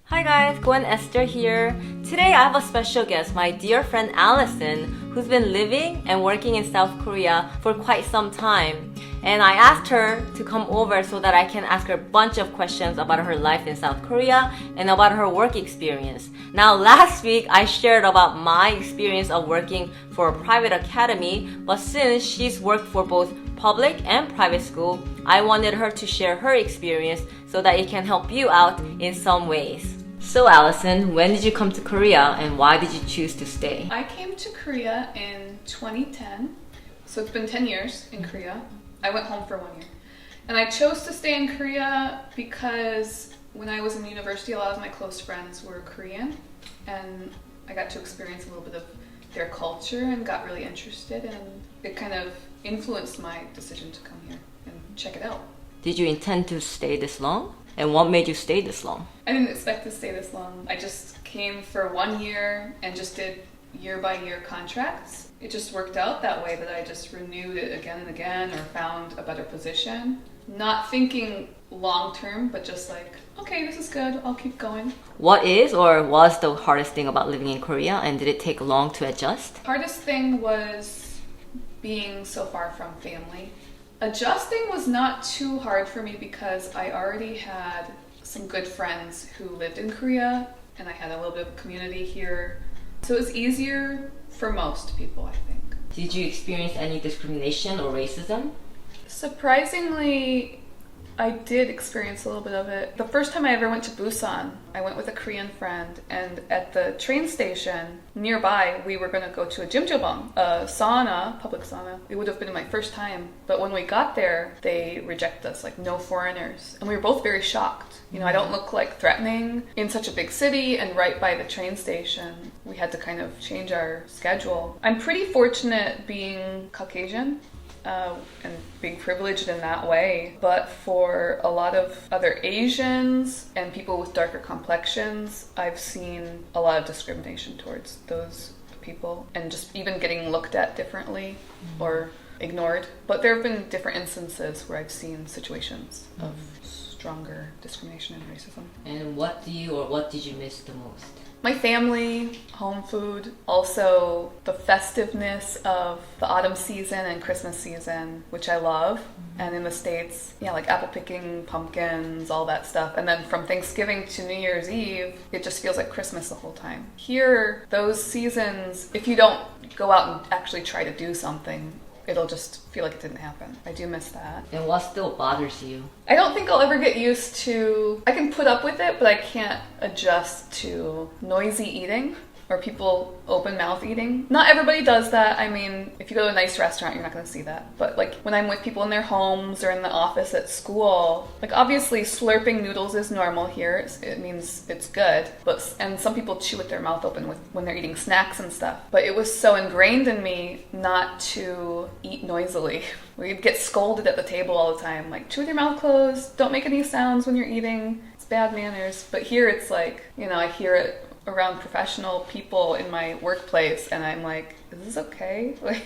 Hi guys, Gwen Esther here. Today I have a special guest, my dear friend Allison, who's been living and working in South Korea for quite some time. And I asked her to come over so that I can ask her a bunch of questions about her life in South Korea and about her work experience. Now last week I shared about my experience of working for a private academy, but since she's worked for both public and private school, I wanted her to share her experience so that it can help you out in some ways. So Allison, when did you come to Korea and why did you choose to stay? I came to Korea in 2010, so it's been 10 years in Korea. I went home for 1 year. And I chose to stay in Korea because when I was in university, a lot of my close friends were Korean, and I got to experience a little bit of their culture and got really interested, and it kind of influenced my decision to come here and check it out. Did you intend to stay this long? And what made you stay this long? I didn't expect to stay this long. I just came for 1 year and just did year-by-year contracts. It just worked out that way, that I just renewed it again and again or found a better position. Not thinking long-term, but just like, okay, this is good, I'll keep going. What is or was the hardest thing about living in Korea, and did it take long to adjust? Hardest thing was being so far from family. Adjusting was not too hard for me because I already had some good friends who lived in Korea, and I had a little bit of community here. So it was easier for most people, I think. Did you experience any discrimination or racism? Surprisingly, I did experience a little bit of it. The first time I ever went to Busan, I went with a Korean friend, and at the train station nearby, we were going to go to a jjimjilbang, a sauna, public sauna. It would have been my first time, but when we got there, they rejected us, like no foreigners. And we were both very shocked. You know, I don't look like threatening in such a big city and right by the train station. We had to kind of change our schedule. I'm pretty fortunate being Caucasian. And being privileged in that way. But for a lot of other Asians and people with darker complexions, I've seen a lot of discrimination towards those people and just even getting looked at differently or ignored. But there have been different instances where I've seen situations of stronger discrimination and racism. And what did you miss the most? My family, home food, also the festiveness of the autumn season and Christmas season, which I love. And in the States, yeah, like apple picking, pumpkins, all that stuff. And then from Thanksgiving to New Year's Eve, it just feels like Christmas the whole time. Here, those seasons, if you don't go out and actually try to do something, it'll just feel like it didn't happen. I do miss that. And what still bothers you? I don't think I'll ever get used to... I can put up with it, but I can't adjust to noisy eating or people open mouth eating. Not everybody does that. I mean, if you go to a nice restaurant, you're not going to see that. But like when I'm with people in their homes or in the office at school, like obviously slurping noodles is normal here. It means it's good. And some people chew with their mouth open when they're eating snacks and stuff. But it was so ingrained in me not to eat noisily. We'd get scolded at the table all the time. Like, chew with your mouth closed. Don't make any sounds when you're eating. It's bad manners. But here it's like, you know, I hear it around professional people in my workplace and I'm like, is this okay? Like,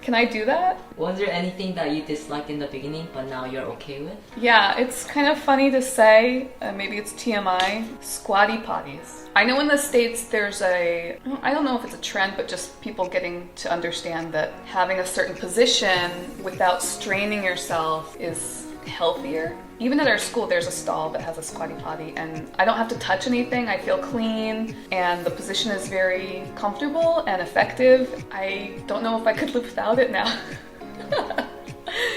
can I do that? Was there anything that you disliked in the beginning but now you're okay with? Yeah, it's kind of funny to say, maybe it's TMI, squatty potties. I know in the States there's I don't know if it's a trend, but just people getting to understand that having a certain position without straining yourself is healthier. Even at our school, there's a stall that has a squatty potty, and I don't have to touch anything. I feel clean, and the position is very comfortable and effective. I don't know if I could live without it now.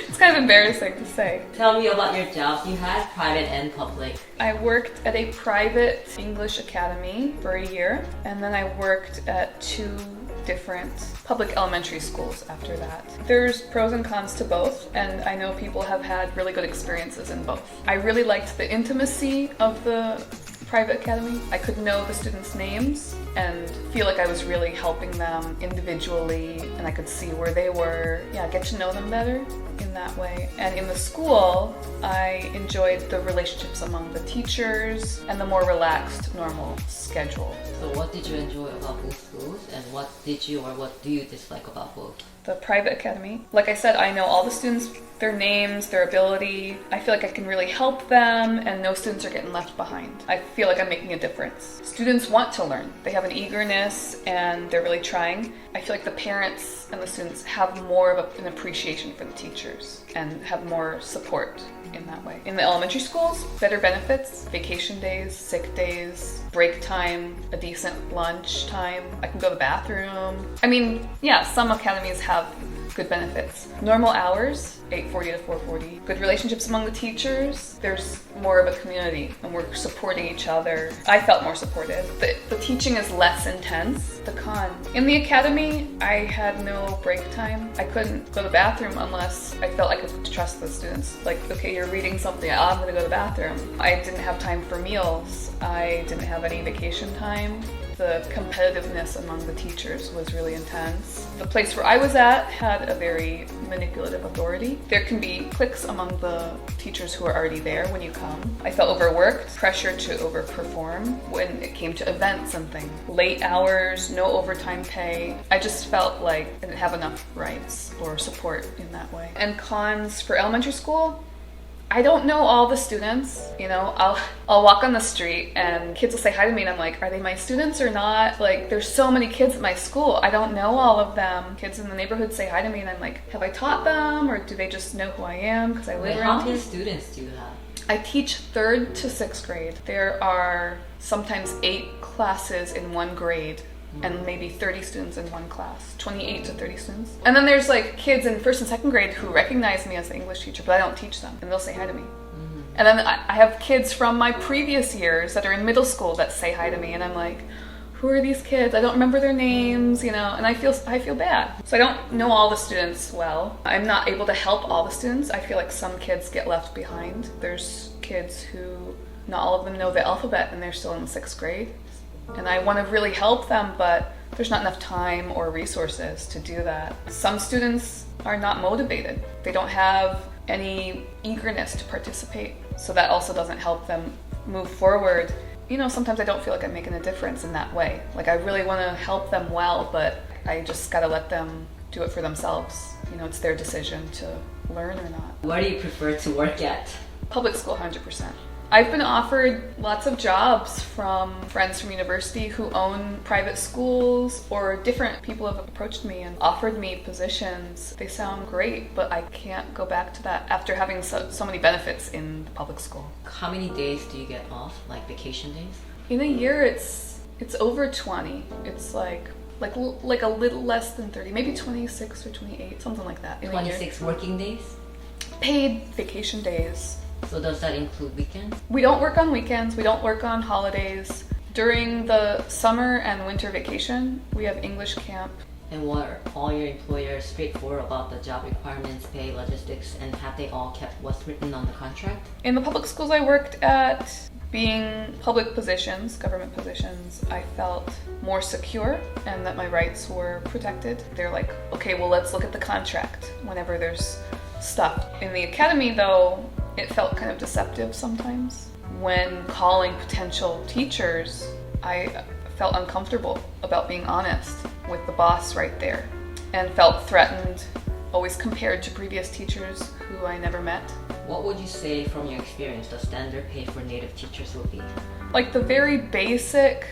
It's kind of embarrassing to say. Tell me about your jobs. You had private and public. I worked at a private English academy for a year, and then I worked at 2 different public elementary schools after that. There's pros and cons to both, and I know people have had really good experiences in both. I really liked the intimacy of the private academy. I could know the students' names and feel like I was really helping them individually, and I could see where they were, get to know them better in that way. And in the school, I enjoyed the relationships among the teachers and the more relaxed, normal schedule. So what did you enjoy about both schools, and what do you dislike about both? the private academy. Like I said, I know all the students, their names, their ability. I feel like I can really help them and no students are getting left behind. I feel like I'm making a difference. Students want to learn. They have an eagerness and they're really trying. I feel like the parents and the students have more of an appreciation for the teachers and have more support in that way. In the elementary schools, better benefits, vacation days, sick days, break time, a decent lunch time. I can go to the bathroom. I mean, yeah, some academies have good benefits. Normal hours, 8:40 to 4:40. Good relationships among the teachers. There's more of a community and we're supporting each other. I felt more supported. The teaching is less intense. The con. In the academy, I had no break time. I couldn't go to the bathroom unless I felt I could trust the students. Like, okay, you're reading something, I'm gonna go to the bathroom. I didn't have time for meals. I didn't have any vacation time. The competitiveness among the teachers was really intense. The place where I was at had a very manipulative authority. There can be cliques among the teachers who are already there when you come. I felt overworked, pressure to overperform when it came to events and things. Late hours, no overtime pay. I just felt like I didn't have enough rights or support in that way. And cons for elementary school, I don't know all the students, you know, I'll walk on the street and kids will say hi to me and I'm like, are they my students or not? Like, there's so many kids at my school. I don't know all of them. Kids in the neighborhood say hi to me and I'm like, have I taught them or do they just know who I am because I live around How here? many students do you have? I teach 3rd to 6th grade. There are sometimes 8 classes in one grade. And maybe 30 students in one class, 28 to 30 students. And then there's like kids in 1st and 2nd grade who recognize me as the English teacher, but I don't teach them, and they'll say hi to me. And then I have kids from my previous years that are in middle school that say hi to me, and I'm like, who are these kids? I don't remember their names, you know, and I feel bad. So I don't know all the students well. I'm not able to help all the students. I feel like some kids get left behind. There's kids who, not all of them know the alphabet, and they're still in 6th grade. And I want to really help them, but there's not enough time or resources to do that. Some students are not motivated. They don't have any eagerness to participate, so that also doesn't help them move forward. You know, sometimes I don't feel like I'm making a difference in that way. Like, I really want to help them well, but I just gotta let them do it for themselves. You know, it's their decision to learn or not. Where do you prefer to work at? Public school, 100%. I've been offered lots of jobs from friends from university who own private schools, or different people have approached me and offered me positions. They sound great, but I can't go back to that after having so many benefits in the public school. How many days do you get off, like vacation days? In a year, it's over 20. It's like a little less than 30, maybe 26 or 28, something like that. In a year. 26 working days? Paid vacation days. So does that include weekends? We don't work on weekends, we don't work on holidays. During the summer and winter vacation, we have English camp. And what are all your employers straightforward about the job requirements, pay, logistics, and have they all kept what's written on the contract? In the public schools I worked at, being public positions, government positions, I felt more secure and that my rights were protected. They're like, okay, well, let's look at the contract whenever there's stuff. In the academy, though, it felt kind of deceptive sometimes. When calling potential teachers, I felt uncomfortable about being honest with the boss right there and felt threatened, always compared to previous teachers who I never met. What would you say from your experience the standard pay for native teachers will be? Like, the very basic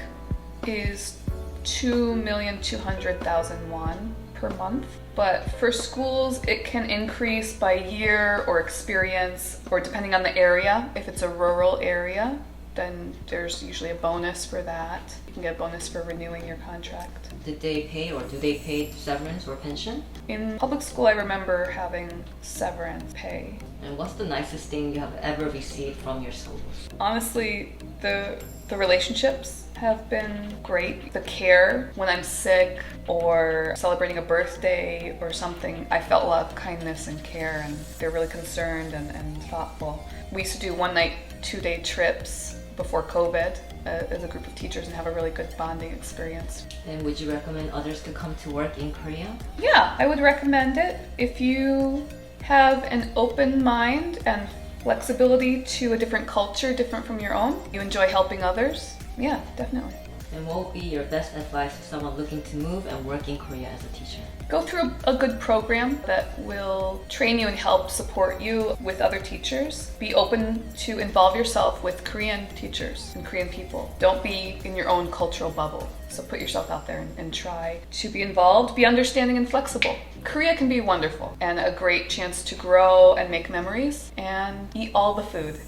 is 2,200,000 won per month. But for schools, it can increase by year or experience, or depending on the area. If it's a rural area, then there's usually a bonus for that. You can get a bonus for renewing your contract. Did they pay or do they pay severance or pension? In public school, I remember having severance pay. And what's the nicest thing you have ever received from your schools? Honestly, the relationships have been great. The care when I'm sick or celebrating a birthday or something, I felt a lot of kindness and care, and they're really concerned and thoughtful. We used to do 1-night, 2-day trips before COVID as a group of teachers and have a really good bonding experience. And would you recommend others to come to work in Korea? Yeah, I would recommend it. If you have an open mind and flexibility to a different culture, different from your own, you enjoy helping others, yeah, definitely. And what would be your best advice to someone looking to move and work in Korea as a teacher? Go through a good program that will train you and help support you with other teachers. Be open to involve yourself with Korean teachers and Korean people. Don't be in your own cultural bubble. So put yourself out there and try to be involved, be understanding and flexible. Korea can be wonderful and a great chance to grow and make memories and eat all the food.